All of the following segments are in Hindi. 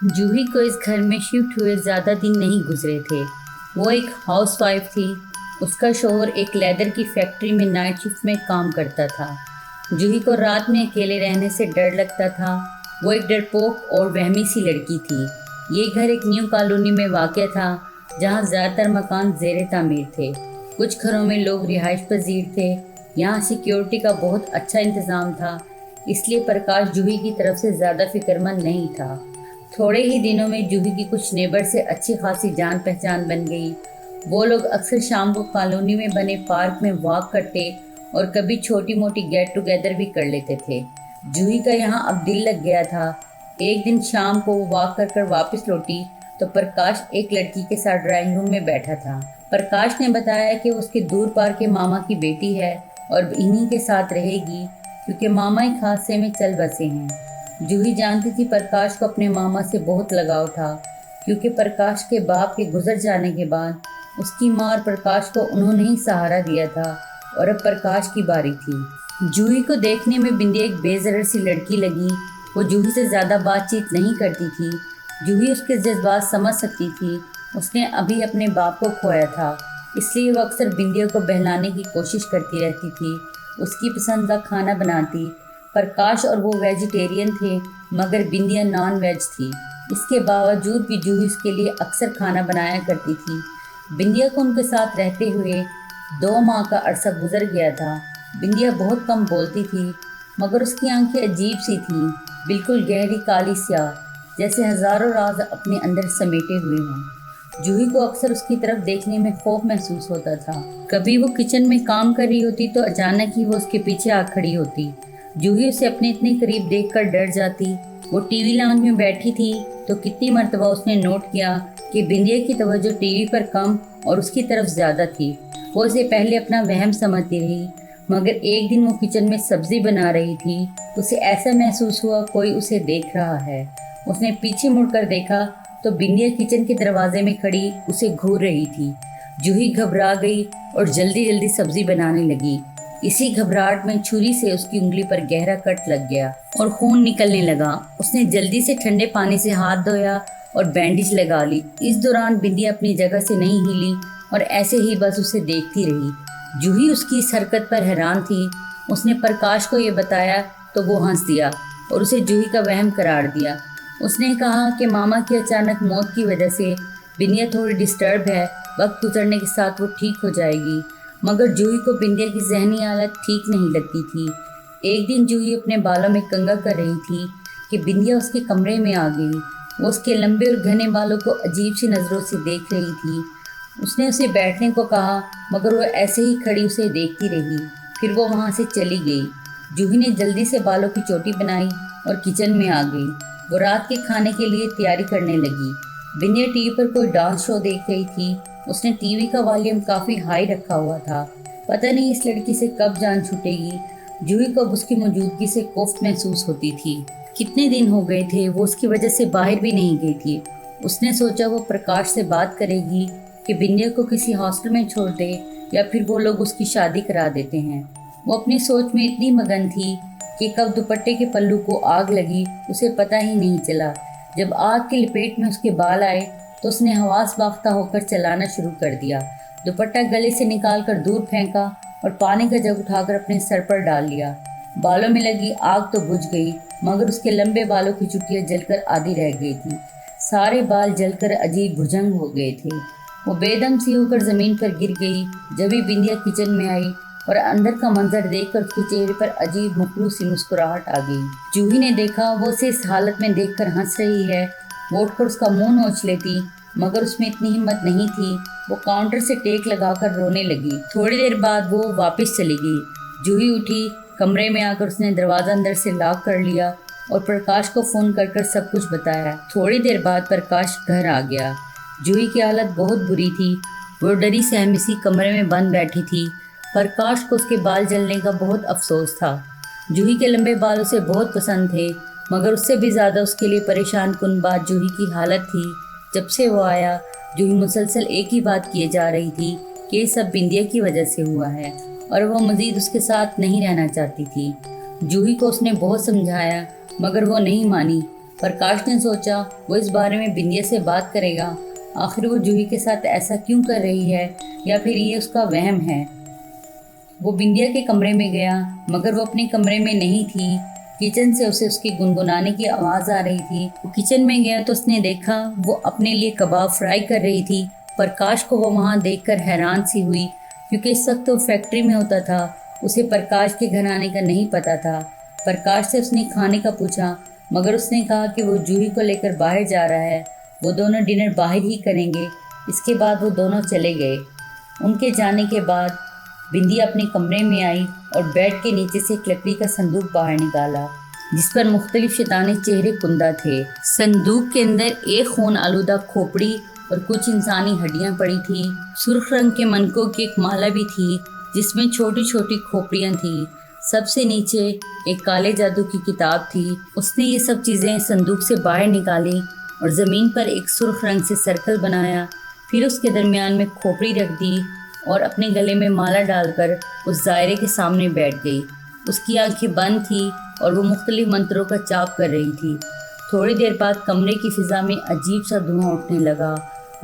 जूही को इस घर में शिफ्ट हुए ज़्यादा दिन नहीं गुजरे थे। वो एक हाउसवाइफ थी। उसका शौहर एक लेदर की फैक्ट्री में नाइट शिफ्ट में काम करता था। जूही को रात में अकेले रहने से डर लगता था। वो एक डरपोक और वहमी सी लड़की थी। ये घर एक न्यू कॉलोनी में वाक़ था, जहाँ ज़्यादातर मकान ज़ेरे तामीर थे। कुछ घरों में लोग रिहाइश पजीर थे। यहाँ सिक्योरिटी का बहुत अच्छा इंतज़ाम था, इसलिए प्रकाश जूही की तरफ से ज़्यादा फिक्रमंद नहीं था। थोड़े ही दिनों में जूही की कुछ नेबर से अच्छी खासी जान पहचान बन गई। वो लोग अक्सर शाम को कॉलोनी में बने पार्क में वॉक करते और कभी छोटी मोटी गेट टुगेदर भी कर लेते थे। जूही का यहाँ अब दिल लग गया था। एक दिन शाम को वो वॉक कर वापस लौटी तो प्रकाश एक लड़की के साथ ड्राइंग रूम में बैठा था। प्रकाश ने बताया कि उसके दूर पार के मामा की बेटी है और इन्हीं के साथ रहेगी, क्योंकि मामा एक हादसे में चल बसे हैं। जूही जानती थी प्रकाश को अपने मामा से बहुत लगाव था, क्योंकि प्रकाश के बाप के गुजर जाने के बाद उसकी माँ और प्रकाश को उन्होंने ही सहारा दिया था और अब प्रकाश की बारी थी। जूही को देखने में बिंदिया एक बेज़रर सी लड़की लगी। वो जूही से ज़्यादा बातचीत नहीं करती थी। जूही उसके जज्बात समझ सकती थी। उसने अभी अपने बाप को खोया था, इसलिए वो अक्सर बिंदिया को बहलाने की कोशिश करती रहती थी। उसकी पसंद का खाना बनाती। प्रकाश और वो वेजिटेरियन थे, मगर बिंदिया नॉन वेज थी। इसके बावजूद भी जूही उसके लिए अक्सर खाना बनाया करती थी। बिंदिया को उनके साथ रहते हुए 2 माह का अरसा गुजर गया था। बिंदिया बहुत कम बोलती थी, मगर उसकी आंखें अजीब सी थीं, बिल्कुल गहरी काली स्याह, जैसे हज़ारों राज अपने अंदर समेटे हुए हों। जूही को अक्सर उसकी तरफ देखने में खौफ महसूस होता था। कभी वो किचन में काम कर रही होती तो अचानक ही वो उसके पीछे आ खड़ी होती। जूही उसे अपने इतने करीब देखकर डर जाती। वो टीवी लाउंज में बैठी थी तो कितनी मर्तबा उसने नोट किया कि बिंदिया की तवज्जो टीवी पर कम और उसकी तरफ ज़्यादा थी। वो उसे पहले अपना वहम समझती रही, मगर एक दिन वो किचन में सब्जी बना रही थी। उसे ऐसा महसूस हुआ कोई उसे देख रहा है। उसने पीछे मुड़कर देखा तो बिंदिया किचन के दरवाजे में खड़ी उसे घूर रही थी। जूही घबरा गई और जल्दी जल्दी सब्जी बनाने लगी। इसी घबराहट में छुरी से उसकी उंगली पर गहरा कट लग गया और खून निकलने लगा। उसने जल्दी से ठंडे पानी से हाथ धोया और बैंडेज लगा ली। इस दौरान बिंदिया अपनी जगह से नहीं हिली और ऐसे ही बस उसे देखती रही। जूही उसकी इस हरकत पर हैरान थी। उसने प्रकाश को ये बताया तो वो हंस दिया और उसे जूही का वहम करार दिया। उसने कहा कि मामा की अचानक मौत की वजह से बिंदिया थोड़ी डिस्टर्ब है, वक्त गुजरने के साथ वो ठीक हो जाएगी। मगर जूही को बिंदिया की जहनी हालत ठीक नहीं लगती थी। एक दिन जूही अपने बालों में कंघा कर रही थी कि बिंदिया उसके कमरे में आ गई। वो उसके लंबे और घने बालों को अजीब सी नज़रों से देख रही थी। उसने उसे बैठने को कहा, मगर वो ऐसे ही खड़ी उसे देखती रही। फिर वो वहाँ से चली गई। जूही ने जल्दी से बालों की चोटी बनाई और किचन में आ गई। वो रात के खाने के लिए तैयारी करने लगी। बिंदिया टीवी पर कोई डांस शो देख रही थी। उसने टीवी का वॉल्यूम काफ़ी हाई रखा हुआ था। पता नहीं इस लड़की से कब जान छूटेगी। जूही को अब उसकी मौजूदगी से कोफ्त महसूस होती थी। कितने दिन हो गए थे वो उसकी वजह से बाहर भी नहीं गई थी। उसने सोचा वो प्रकाश से बात करेगी कि बिंदिया को किसी हॉस्टल में छोड़ दे या फिर वो लोग उसकी शादी करा देते हैं। वो अपनी सोच में इतनी मगन थी कि कब दुपट्टे के पल्लू को आग लगी उसे पता ही नहीं चला। जब आग की लपेट में उसके बाल आए तो उसने हवास बाफ्ता होकर चलाना शुरू कर दिया। दुपट्टा गले से निकालकर दूर फेंका और पानी का जग उठाकर अपने सर पर डाल लिया। बालों में लगी आग तो बुझ गई, मगर उसके लंबे बालों की चुटियाँ जलकर आधी रह गई थी। सारे बाल जलकर अजीब भुजंग हो गए थे। वो बेदम सी होकर ज़मीन पर गिर गई। जब भी बिंदिया किचन में आई और अंदर का मंजर देखकर उसके चेहरे पर अजीब मखलूस सी मुस्कुराहट आ गई। जूही ने देखा वो उसे इस हालत में देखकर हंस रही है। वो उठकर उसका मुंह नोच लेती, मगर उसमें इतनी हिम्मत नहीं थी। वो काउंटर से टेक लगाकर रोने लगी। थोड़ी देर बाद वो वापस चली गई। जूही उठी, कमरे में आकर उसने दरवाज़ा अंदर से लॉक कर लिया और प्रकाश को फ़ोन कर सब कुछ बताया। थोड़ी देर बाद प्रकाश घर आ गया। जूही की हालत बहुत बुरी थी। वो डरी सहमी सी कमरे में बंद बैठी थी। प्रकाश को उसके बाल जलने का बहुत अफसोस था। जूही के लंबे बाल उसे बहुत पसंद थे, मगर उससे भी ज़्यादा उसके लिए परेशान कुन बात जूही की हालत थी। जब से वो आया, जूही मुसलसल एक ही बात किए जा रही थी कि ये सब बिंदिया की वजह से हुआ है और वो मज़ीद उसके साथ नहीं रहना चाहती थी। जूही को उसने बहुत समझाया, मगर वो नहीं मानी। प्रकाश ने सोचा वो इस बारे में बिंदिया से बात करेगा। आखिर वो जूही के साथ ऐसा क्यों कर रही है, या फिर ये उसका वहम है। वो बिंदिया के कमरे में गया, मगर वो अपने कमरे में नहीं थी। किचन से उसे उसके गुनगुनाने की आवाज़ आ रही थी। वो किचन में गया तो उसने देखा वो अपने लिए कबाब फ्राई कर रही थी। प्रकाश को वो वहाँ देखकर हैरान सी हुई, क्योंकि इस वक्त वो फैक्ट्री में होता था। उसे प्रकाश के घर आने का नहीं पता था। प्रकाश से उसने खाने का पूछा, मगर उसने कहा कि वो जूही को लेकर बाहर जा रहा है, वो दोनों डिनर बाहर ही करेंगे। इसके बाद वो दोनों चले गए। उनके जाने के बाद बिंदिया अपने कमरे में आई और बेड के नीचे से एक लकड़ी का संदूक बाहर निकाला, जिस पर मुख्तलिफ शैतानी चेहरे कुंदा थे। संदूक के अंदर एक खून आलूदा खोपड़ी और कुछ इंसानी हड्डियां पड़ी थी। सुर्ख रंग के मनकों की एक माला भी थी, जिसमें छोटी छोटी खोपड़ियां थी। सबसे नीचे एक काले जादू की किताब थी। उसने ये सब चीज़ें संदूक से बाहर निकाली और ज़मीन पर एक सुर्ख रंग से सर्कल बनाया। फिर उसके दरमियान में खोपड़ी रख दी और अपने गले में माला डालकर उस दायरे के सामने बैठ गई। उसकी आंखें बंद थी और वो मुख्तलिफ मंत्रों का जाप कर रही थी। थोड़ी देर बाद कमरे की फ़िज़ा में अजीब सा धुआं उठने लगा।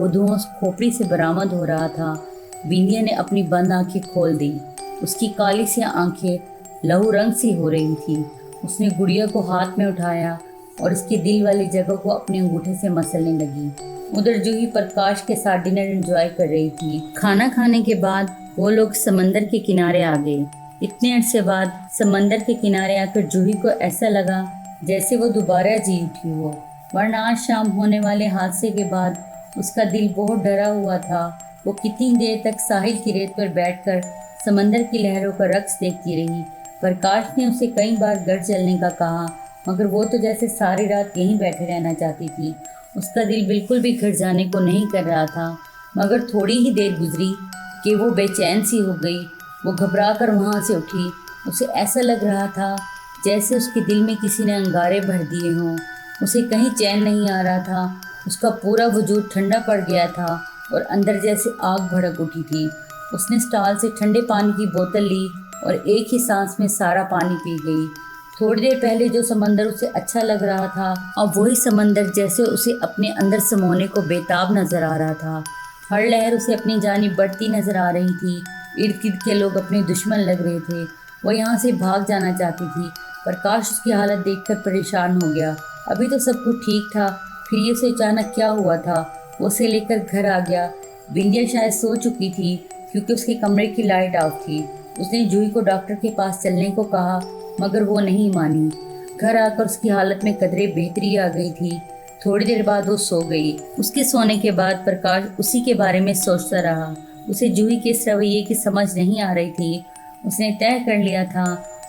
वो धुआं उस खोपड़ी से बरामद हो रहा था। बिंदिया ने अपनी बंद आंखें खोल दी। उसकी काली सी आंखें लहू रंग सी हो रही थी। उसने गुड़िया को हाथ में उठाया और इसके दिल वाली जगह को अपने अंगूठे से मसलने लगी। उधर जूही प्रकाश के साथ डिनर एंजॉय कर रही थी। खाना खाने के बाद वो लोग समंदर के किनारे आ गए। इतने अरसे बाद समंदर के किनारे आकर जूही को ऐसा लगा जैसे वो दोबारा जी उठी हो, वरना आज शाम होने वाले हादसे के बाद उसका दिल बहुत डरा हुआ था। वो कितनी देर तक साहिल की रेत पर बैठकर समंदर की लहरों का रक्स देखती रही। प्रकाश ने उसे कई बार घर चलने का कहा, मगर वो तो जैसे सारी रात यहीं बैठे रहना चाहती थी। उसका दिल बिल्कुल भी घर जाने को नहीं कर रहा था। मगर थोड़ी ही देर गुजरी कि वो बेचैन सी हो गई। वो घबरा कर वहाँ से उठी। उसे ऐसा लग रहा था जैसे उसके दिल में किसी ने अंगारे भर दिए हों। उसे कहीं चैन नहीं आ रहा था। उसका पूरा वजूद ठंडा पड़ गया था और अंदर जैसे आग भड़क उठी थी। उसने स्टॉल से ठंडे पानी की बोतल ली और एक ही सांस में सारा पानी पी गई। थोड़ी देर पहले जो समंदर उसे अच्छा लग रहा था, अब वही समंदर जैसे उसे अपने अंदर समोने को बेताब नजर आ रहा था। हर लहर उसे अपनी जानिब बढ़ती नजर आ रही थी। इर्द गिर्द के लोग अपने दुश्मन लग रहे थे। वो यहाँ से भाग जाना चाहती थी। प्रकाश उसकी हालत देखकर परेशान हो गया। अभी तो सब कुछ ठीक था, फिर ये उसे अचानक क्या हुआ था। वो उसे लेकर घर आ गया। बिंदिया शायद सो चुकी थी, क्योंकि उसके कमरे की लाइट ऑफ थी। उसने जूही को डॉक्टर के पास चलने को कहा, मगर वो नहीं मानी। घर आकर उसकी हालत में कदरे बेहतरी आ गई थी। थोड़ी देर बाद वो सो गई। उसके सोने के बाद प्रकाश उसी के बारे में सोचता रहा। उसे जूही के इस रवैये की समझ नहीं आ रही थी। उसने तय कर लिया था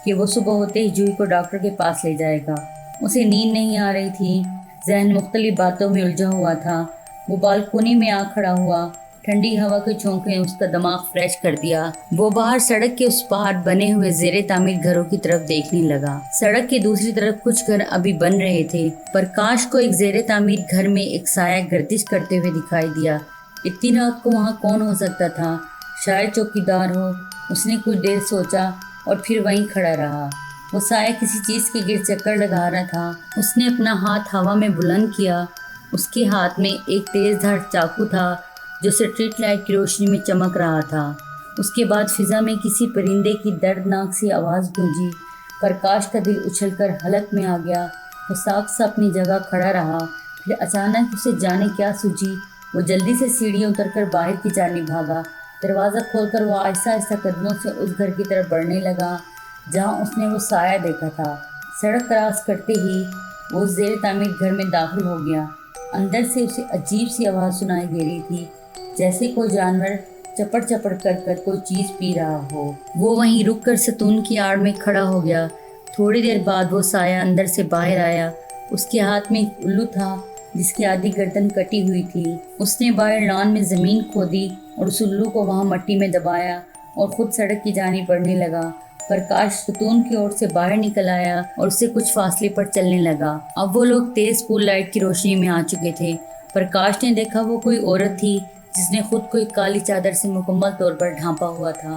कि वो सुबह होते ही जूही को डॉक्टर के पास ले जाएगा। उसे नींद नहीं आ रही थी। जहन मुख्तलिफ बातों में उलझा हुआ था। वो बालकोनी में आ खड़ा हुआ। ठंडी हवा के झोंके ने उसका दिमाग फ्रेश कर दिया। वो बाहर सड़क के उस पार बने हुए जेरे तामीर घरों की तरफ देखने लगा। सड़क के दूसरी तरफ कुछ घर अभी बन रहे थे। प्रकाश को एक जेरे तामीर घर में एक साया गर्दिश करते हुए दिखाई दिया। इतनी रात को वहाँ कौन हो सकता था? शायद चौकीदार हो। उसने कुछ देर सोचा और फिर वहीं खड़ा रहा। वो साया किसी चीज़ के गिर चक्कर लगा रहा था। उसने अपना हाथ हवा में बुलंद किया। उसके हाथ में एक तेज धार चाकू था जो स्ट्रीट लाइट की रोशनी में चमक रहा था। उसके बाद फिजा में किसी परिंदे की दर्दनाक सी आवाज़ गूंजी। प्रकाश का दिल उछलकर हलक में आ गया। वो साफ सा अपनी जगह खड़ा रहा। फिर अचानक उसे जाने क्या सूझी। वो जल्दी से सीढ़ियाँ उतरकर बाहर की जानिब भागा। दरवाज़ा खोलकर वो आहिस्ता आहिस्ता कदमों से उस घर की तरफ बढ़ने लगा जहाँ उसने वो साया देखा था। सड़क क्रॉस करते ही वो उस जेर तामीर घर में दाखिल हो गया। अंदर से उसे अजीब सी आवाज़ सुनाई दे रही थी, जैसे कोई जानवर चपड़ चपड़ कर कर कोई चीज़ पी रहा हो। वो वहीं रुक कर सतून की आड़ में खड़ा हो गया। थोड़ी देर बाद वो साया अंदर से बाहर आया। उसके हाथ में एक उल्लू था जिसकी आधी गर्दन कटी हुई थी। उसने बाहर लॉन में ज़मीन खोदी और उस उल्लू को वहाँ मट्टी में दबाया और ख़ुद सड़क की जानिब बढ़ने लगा। प्रकाश सतून की ओर से बाहर निकल आया और उससे कुछ फासले पर चलने लगा। अब वो लोग तेज़ पूल लाइट की रोशनी में आ चुके थे। प्रकाश ने देखा वो कोई औरत थी जिसने खुद को एक काली चादर से मुकम्मल तौर पर ढांपा हुआ था।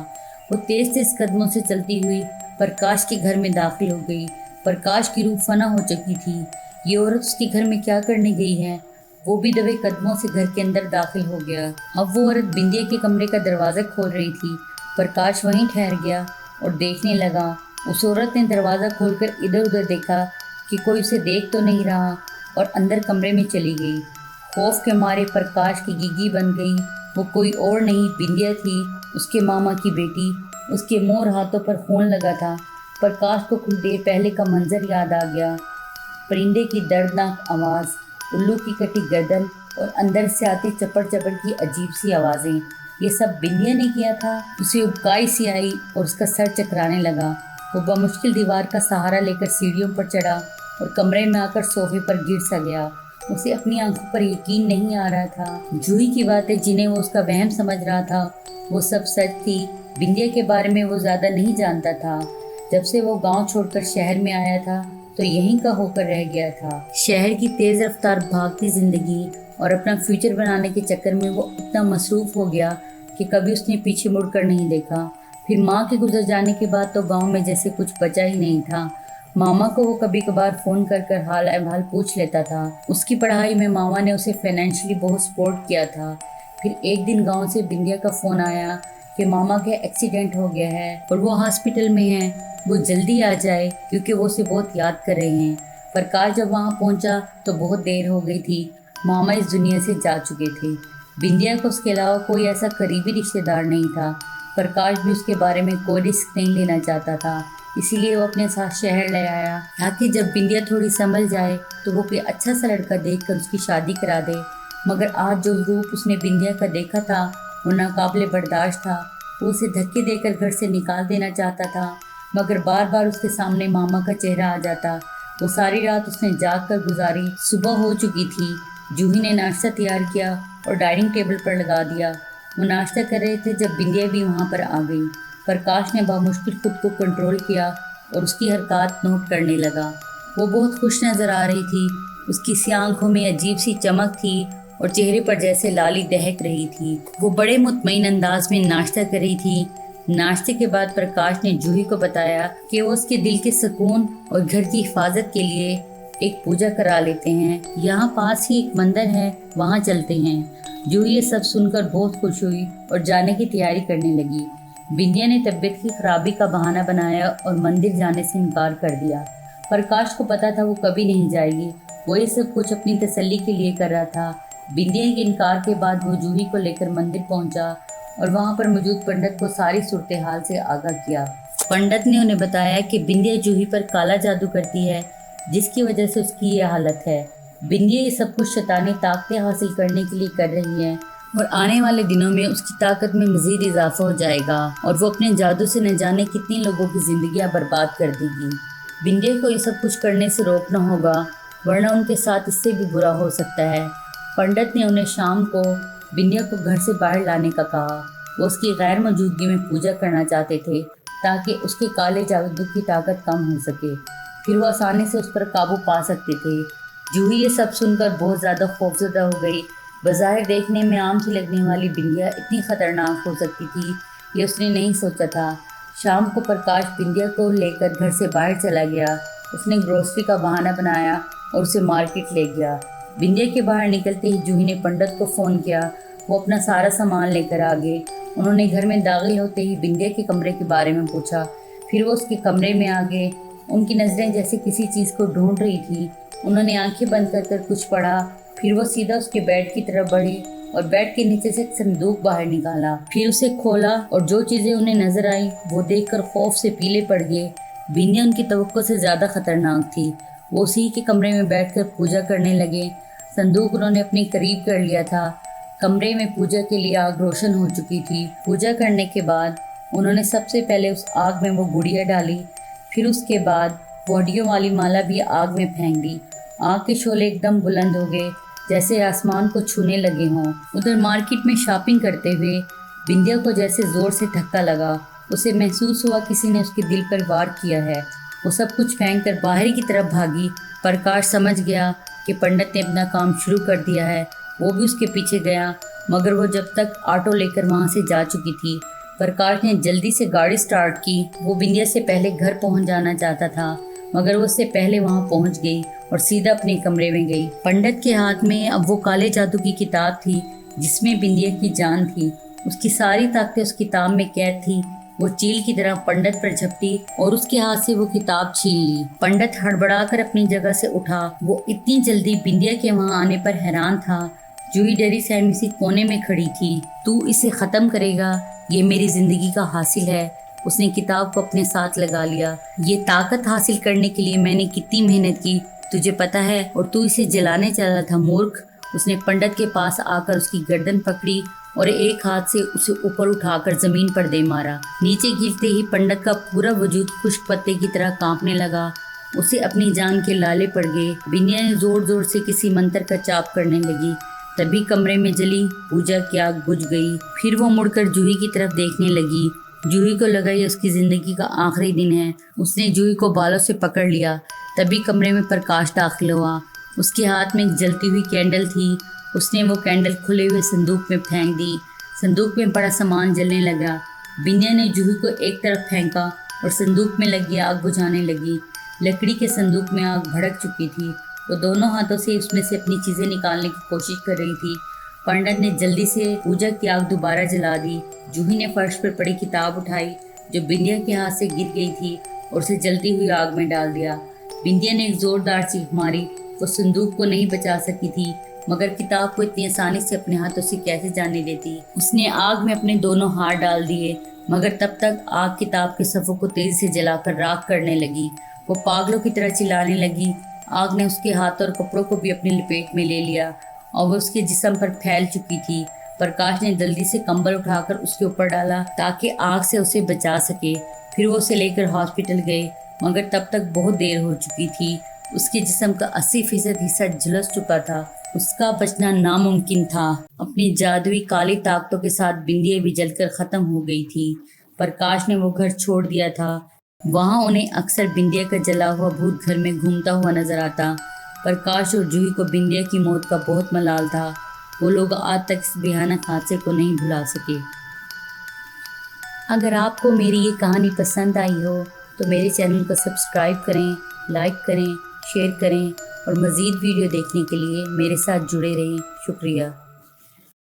वो तेज तेज कदमों से चलती हुई प्रकाश के घर में दाखिल हो गई। प्रकाश की रूह फना हो चुकी थी। ये औरत उसके घर में क्या करने गई है? वो भी दबे कदमों से घर के अंदर दाखिल हो गया। अब वो औरत बिंदिया के कमरे का दरवाज़ा खोल रही थी। प्रकाश वहीं ठहर गया और देखने लगा। उस औरत ने दरवाज़ा खोलकर इधर उधर देखा कि कोई उसे देख तो नहीं रहा और अंदर कमरे में चली गई। खौफ के मारे प्रकाश की गिगी बन गई। वो कोई और नहीं, बिंदिया थी, उसके मामा की बेटी। उसके मुँह और हाथों पर खून लगा था। प्रकाश को कुछ देर पहले का मंजर याद आ गया। परिंदे की दर्दनाक आवाज़, उल्लू की कटी गर्दन और अंदर से आती चपड़ चपड़ की अजीब सी आवाज़ें। ये सब बिंदिया ने किया था। उसे उबकाई सी आई और उसका सर चकराने लगा। वो बमुश्किल दीवार का सहारा लेकर सीढ़ियों पर चढ़ा और कमरे में आकर सोफे पर गिर सा गया। उसे अपनी आंखों पर यकीन नहीं आ रहा था। जूही की बातें जिन्हें वो उसका वहम समझ रहा था, वो सब सच थी। बिंदिया के बारे में वो ज़्यादा नहीं जानता था। जब से वो गांव छोड़कर शहर में आया था तो यहीं का होकर रह गया था। शहर की तेज़ रफ्तार भागती जिंदगी और अपना फ्यूचर बनाने के चक्कर में वो इतना मसरूफ़ हो गया कि कभी उसने पीछे मुड़कर नहीं देखा। फिर माँ के गुजर जाने के बाद तो गांव में जैसे कुछ बचा ही नहीं था। मामा को वो कभी कभार फ़ोन कर कर हाल अहवाल पूछ लेता था। उसकी पढ़ाई में मामा ने उसे फाइनेंशियली बहुत सपोर्ट किया था। फिर एक दिन गांव से बिंदिया का फ़ोन आया कि मामा का एक्सीडेंट हो गया है और वो हॉस्पिटल में है, वो जल्दी आ जाए क्योंकि वो उसे बहुत याद कर रहे हैं। प्रकाश जब वहाँ पहुँचा तो बहुत देर हो गई थी। मामा इस दुनिया से जा चुके थे। बिंदिया को उसके अलावा कोई ऐसा करीबी रिश्तेदार नहीं था। प्रकाश भी उसके बारे में कोई रिस्क नहीं लेना चाहता था, इसीलिए वो अपने साथ शहर ले आया ताकि जब बिंदिया थोड़ी संभल जाए तो वो कोई अच्छा सा लड़का देखकर उसकी शादी करा दे। मगर आज जो रूप उसने बिंदिया का देखा था वो नाकाबिले बर्दाश्त था। वो उसे धक्के देकर घर से निकाल देना चाहता था, मगर बार बार उसके सामने मामा का चेहरा आ जाता। वो सारी रात उसने जाग कर गुजारी। सुबह हो चुकी थी। जूही ने नाश्ता तैयार किया और डाइनिंग टेबल पर लगा दिया। वो नाश्ता कर रहे थे जब बिंदिया भी वहाँ पर आ गई। प्रकाश ने बामुश्किल खुद को कंट्रोल किया और उसकी हरकत नोट करने लगा। वो बहुत खुश नज़र आ रही थी। उसकी सी आंखों में अजीब सी चमक थी और चेहरे पर जैसे लाली दहक रही थी। वो बड़े मुतमईन अंदाज में नाश्ता कर रही थी। नाश्ते के बाद प्रकाश ने जूही को बताया कि वो उसके दिल के सुकून और घर की हिफाजत के लिए एक पूजा करा लेते हैं। यहाँ पास ही एक मंदिर है, वहाँ चलते हैं। जूही ये सब सुनकर बहुत खुश हुई और जाने की तैयारी करने लगी। बिंदिया ने तबीयत की खराबी का बहाना बनाया और मंदिर जाने से इनकार कर दिया। प्रकाश को पता था वो कभी नहीं जाएगी। वो ये सब कुछ अपनी तसल्ली के लिए कर रहा था। बिंदिया के इनकार के बाद वो जूही को लेकर मंदिर पहुंचा और वहां पर मौजूद पंडित को सारी सूरत हाल से आगाह किया। पंडित ने उन्हें बताया कि बिंदिया जूही पर काला जादू करती है, जिसकी वजह से उसकी ये हालत है। बिंदिया ये सब कुछ शैतानी ताकतें हासिल करने के लिए कर रही है और आने वाले दिनों में उसकी ताकत में मज़ीद इजाफा हो जाएगा और वो अपने जादू से न जाने कितनी लोगों की ज़िंदगियां बर्बाद कर देगी। बिंदिया को ये सब कुछ करने से रोकना होगा, वरना उनके साथ इससे भी बुरा हो सकता है। पंडित ने उन्हें शाम को बिंदिया को घर से बाहर लाने का कहा। वो उसकी गैर मौजूदगी में पूजा करना चाहते थे ताकि उसके काले जादू की ताकत कम हो सके, फिर वो आसानी से उस पर काबू पा सकते थे। जूही ये सब सुनकर बहुत ज़्यादा खौफजदा हो गई। बज़ाहिर देखने में आम सी लगने वाली बिंदिया इतनी ख़तरनाक हो सकती थी, ये उसने नहीं सोचा था। शाम को प्रकाश बिंदिया को लेकर घर से बाहर चला गया। उसने ग्रोसरी का बहाना बनाया और उसे मार्केट ले गया। बिंदिया के बाहर निकलते ही जूही ने पंडित को फ़ोन किया। वो अपना सारा सामान लेकर आ गए। उन्होंने घर में दाखिल होते ही बिंदिया के कमरे के बारे में पूछा। फिर वो उसके कमरे में आ गए। उनकी नज़रें जैसे किसी चीज़ को ढूंढ रही थी। उन्होंने आंखें बंद कर कर कुछ पढ़ा। फिर वो सीधा उसके बेड की तरफ बढ़े और बेड के नीचे से एक संदूक बाहर निकाला। फिर उसे खोला और जो चीज़ें उन्हें नजर आई वो देखकर खौफ से पीले पड़ गए। बिंदिया उनकी तवक्को से ज़्यादा खतरनाक थी। वो उसी के कमरे में बैठकर पूजा करने लगे। संदूक उन्होंने अपने करीब कर लिया था। कमरे में पूजा के लिए आग रोशन हो चुकी थी। पूजा करने के बाद उन्होंने सबसे पहले उस आग में वो गुड़िया डाली। फिर उसके बाद वोडियों वाली माला भी आग में फेंक दी। आग के शोले एकदम बुलंद हो गए, जैसे आसमान को छूने लगे हों। उधर मार्केट में शॉपिंग करते हुए बिंदिया को जैसे ज़ोर से धक्का लगा। उसे महसूस हुआ किसी ने उसके दिल पर वार किया है। वो सब कुछ फेंक कर बाहर की तरफ भागी। प्रकाश समझ गया कि पंडित ने अपना काम शुरू कर दिया है। वो भी उसके पीछे गया, मगर वो जब तक ऑटो लेकर वहाँ से जा चुकी थी। प्रकाश ने जल्दी से गाड़ी स्टार्ट की। वो बिंदिया से पहले घर पहुँच जाना चाहता था, मगर वो उससे पहले वहाँ पहुँच गई। और सीधा अपने कमरे में गई। पंडित के हाथ में अब वो काले जादू की किताब थी जिसमें बिंदिया की जान थी। उसकी सारी ताकतें उस किताब में कैद थी। वो चील की तरह पंडित पर झपटी और उसके हाथ से वो किताब छीन ली। पंडित हड़बड़ाकर अपनी जगह से उठा। वो इतनी जल्दी बिंदिया के वहां आने पर हैरान था। जूही डरी सहमी सी कोने में खड़ी थी। तू इसे खत्म करेगा? ये मेरी जिंदगी का हासिल है। उसने किताब को अपने साथ लगा लिया। ये ताकत हासिल करने के लिए मैंने कितनी मेहनत की, तुझे पता है? और तू इसे जलाने चला था मूर्ख। उसने पंडित के पास आकर उसकी गर्दन पकड़ी और एक हाथ से उसे ऊपर उठाकर जमीन पर दे मारा। नीचे गिरते ही पंडित का पूरा वजूद खुश्क पत्ते की तरह कांपने लगा। उसे अपनी जान के लाले पड़ गए। बिंदिया ने जोर जोर से किसी मंत्र का जाप करने लगी। तभी कमरे में जली पूजा की आग बुझ गई। फिर वो मुड़कर जूही की तरफ देखने लगी। जूही को लगा ये उसकी जिंदगी का आखिरी दिन है। उसने जूही को बालों से पकड़ लिया। तभी कमरे में प्रकाश दाखिल हुआ। उसके हाथ में एक जलती हुई कैंडल थी। उसने वो कैंडल खुले हुए संदूक में फेंक दी। संदूक में बड़ा सामान जलने लगा। बिंदिया ने जूही को एक तरफ फेंका और संदूक में लगी आग बुझाने लगी। लकड़ी के संदूक में आग भड़क चुकी थी। वो दोनों हाथों से उसमें से अपनी चीजें निकालने की कोशिश कर रही थी। पंडित ने जल्दी से पूजा की आग दोबारा जला दी। जूही ने फर्श पर पड़ी किताब उठाई जो बिंदिया के हाथ से गिर गई थी और उसे जलती हुई आग में डाल दिया। बिंदिया ने एक जोरदार चीख मारी। वो संदूक को नहीं बचा सकी थी, मगर किताब को इतनी आसानी से अपने हाथों से कैसे जाने देती। उसने आग में अपने दोनों हाथ डाल दिए, मगर तब तक आग किताब के सफ़ों को तेजी से जलाकर राख करने लगी। वो पागलों की तरह चिल्लाने लगी। आग ने उसके हाथ और कपड़ों को भी अपनी लपेट में ले लिया और वो उसके जिस्म पर फैल चुकी थी। प्रकाश ने जल्दी से कंबल उठाकर उसके ऊपर डाला ताकि आग से उसे बचा सके। फिर वो उसे लेकर हॉस्पिटल गए, मगर तब तक बहुत देर हो चुकी थी। उसके जिस्म का 80% हिस्सा झुलस चुका था। उसका बचना नामुमकिन था। अपनी जादुई काली ताकतों के साथ बिंदिया भी जलकर खत्म हो गई थी। प्रकाश ने वो घर छोड़ दिया था। वहाँ उन्हें अक्सर बिंदिया का जला हुआ भूत घर में घूमता हुआ नजर आता। प्रकाश और जूही को बिंदिया की मौत का बहुत मलाल था। वो लोग आज तक इस भयानक हादसे को नहीं भुला सके। अगर आपको मेरी ये कहानी पसंद आई हो तो मेरे चैनल को सब्सक्राइब करें, लाइक करें, शेयर करें और मज़ीद वीडियो देखने के लिए मेरे साथ जुड़े रहें। शुक्रिया।